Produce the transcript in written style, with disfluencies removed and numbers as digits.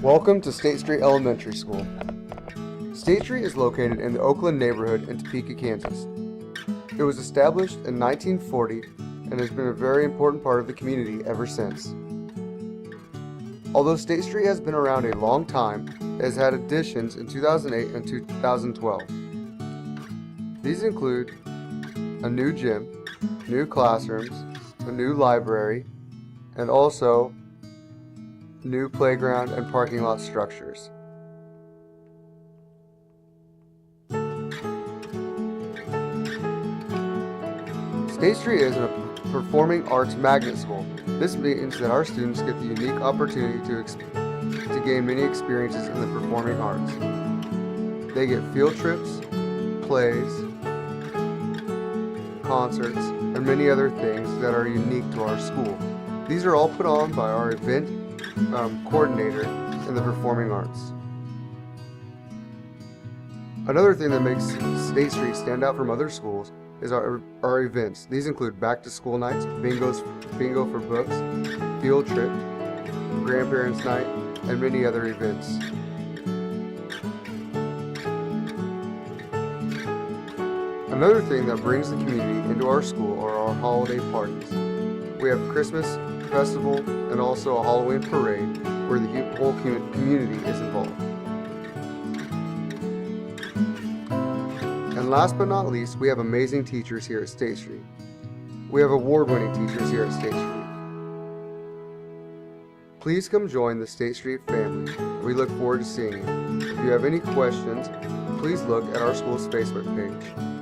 Welcome to State Street Elementary School. State Street is located in the Oakland neighborhood in Topeka, Kansas. It was established in 1940 and has been a very important part of the community ever since. Although State Street has been around a long time, it has had additions in 2008 and 2012. These include a new gym, new classrooms, a new library, and also new playground and parking lot structures. State Street is a performing arts magnet school. This means that our students get the unique opportunity to gain many experiences in the performing arts. They get field trips, plays, concerts, and many other things that are unique to our school. These are all put on by our event coordinator in the performing arts. Another thing that makes State Street stand out from other schools is our events. These include back to school nights, bingo for books, field trip, grandparents night, and many other events. Another thing that brings the community into our school are our holiday parties. We have Christmas festival and also a Halloween parade where the whole community is involved. And last but not least, we have amazing teachers here at State Street. We have award-winning teachers here at State Street. Please come join the State Street family. We look forward to seeing you. If you have any questions, please look at our school's Facebook page.